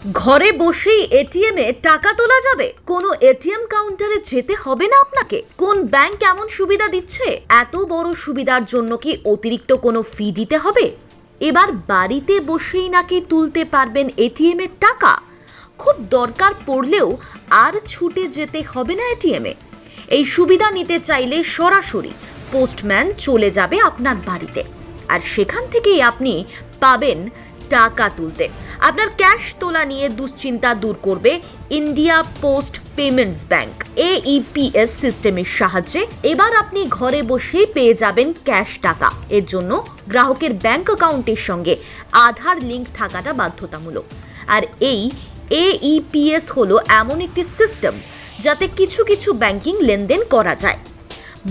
ঘরে বসেই এটিএমে টাকা তোলা যাবে, কোনো এটিএম কাউন্টারে যেতে হবে না আপনাকে। কোন ব্যাংক এমন সুবিধা দিচ্ছে? এত বড় সুবিধার জন্য কি অতিরিক্ত কোনো ফি দিতে হবে? এবার বাড়িতে বসেই নাকি তুলতে পারবেন এটিএম এর টাকা। খুব দরকার পড়লেও আর ছুটে যেতে হবে না এটিএমে। এই সুবিধা নিতে চাইলে সরাসরি পোস্টম্যান চলে যাবে আপনার বাড়িতে, আর সেখান থেকেই আপনি পাবেন টাকা তুলতে। আপনার ক্যাশ তোলা নিয়ে দুশ্চিন্তা দূর করবে India post payments bank AEPS সিস্টেমের সাহায্যে। এবার আপনি ঘরে বসেই পেয়ে যাবেন ক্যাশ টাকা। এর জন্য গ্রাহকের ব্যাংক অ্যাকাউন্টের সঙ্গে আধার লিঙ্ক থাকাটা বাধ্যতামূলক। আর এই AEPS হলো এমন একটি সিস্টেম যাতে কিছু কিছু ব্যাংকিং লেনদেন করা যায়।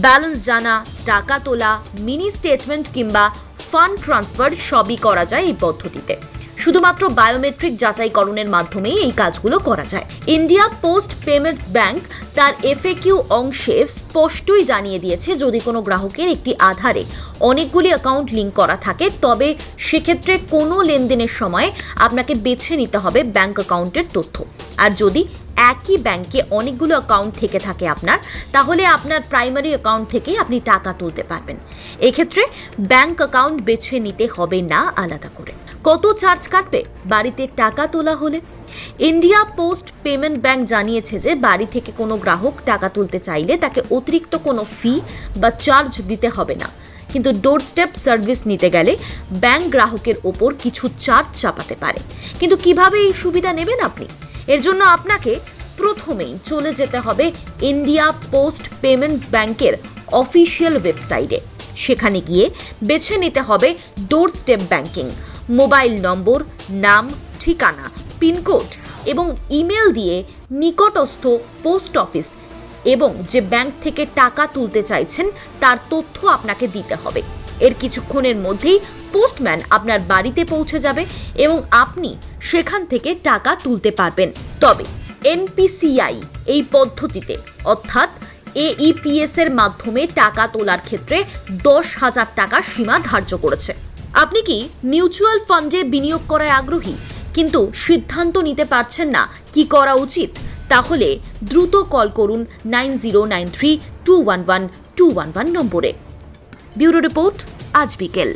ব্যালেন্স জানা, টাকা তোলা, মিনি স্টেটমেন্ট কিংবা ফান্ড ট্রান্সফার সবই করা যায় এই পদ্ধতিতে। শুধুমাত্র বায়োমেট্রিক যাচাইকরণের মাধ্যমেই এই কাজগুলো করা যায়। ইন্ডিয়া পোস্ট পেমেন্টস ব্যাংক তার FAQ অংশে স্পষ্টই জানিয়ে দিয়েছে, যদি কোনো গ্রাহকের একটি আধারে অনেকগুলি অ্যাকাউন্ট লিঙ্ক করা থাকে তবে সেক্ষেত্রে কোনো লেনদেনের সময় আপনাকে বেছে নিতে হবে ব্যাংক অ্যাকাউন্টের তথ্য। আর যদি একই ব্যাংকে অনেকগুলো অ্যাকাউন্ট থেকে থাকে আপনার, তাহলে আপনার প্রাইমারি অ্যাকাউন্ট থেকেই আপনি টাকা তুলতে পারবেন। এক্ষেত্রে ব্যাংক অ্যাকাউন্ট বেছে নিতে হবে না আলাদা করে। কত চার্জ কাটবে বাড়িতে টাকা তোলা হলে? ইন্ডিয়া পোস্ট পেমেন্ট ব্যাংক জানিয়েছে যে বাড়ি থেকে কোনো গ্রাহক টাকা তুলতে চাইলে তাকে অতিরিক্ত কোনো ফি বা চার্জ দিতে হবে না। কিন্তু ডোর স্টেপ সার্ভিস নিতে গেলে ব্যাংক গ্রাহকের ওপর কিছু চার্জ চাপাতে পারে। কিন্তু কিভাবে এই সুবিধা নেবেন আপনি? এর জন্য আপনাকে প্রথমেই চলে যেতে হবে ইন্ডিয়া পোস্ট পেমেন্টস ব্যাংকের অফিসিয়াল ওয়েবসাইটে। সেখানে গিয়ে বেছে নিতে হবে ডোর স্টেপ ব্যাংকিং। মোবাইল নম্বর, নাম, ঠিকানা, পিনকোড এবং ইমেল দিয়ে নিকটস্থ পোস্ট অফিস এবং যে ব্যাংক থেকে টাকা তুলতে চাইছেন তার তথ্য আপনাকে দিতে হবে। এর কিছুক্ষণের মধ্যেই পোস্টম্যান আপনার বাড়িতে পৌঁছে যাবে এবং আপনি সেখান থেকে টাকা তুলতে পারবেন। তবে NPCI এই পদ্ধতিতে অর্থাৎ AEPS এর মাধ্যমে টাকা তোলার ক্ষেত্রে 10,000 টাকা সীমা ধার্য করেছে। আপনি কি মিউচুয়াল ফান্ডে বিনিয়োগ করায় আগ্রহী কিন্তু সিদ্ধান্ত নিতে পারছেন না কি করা উচিত? তাহলে দ্রুত কল করুন 9093211211 নম্বরে। ব্যুরো রিপোর্ট, আজ বিকেল।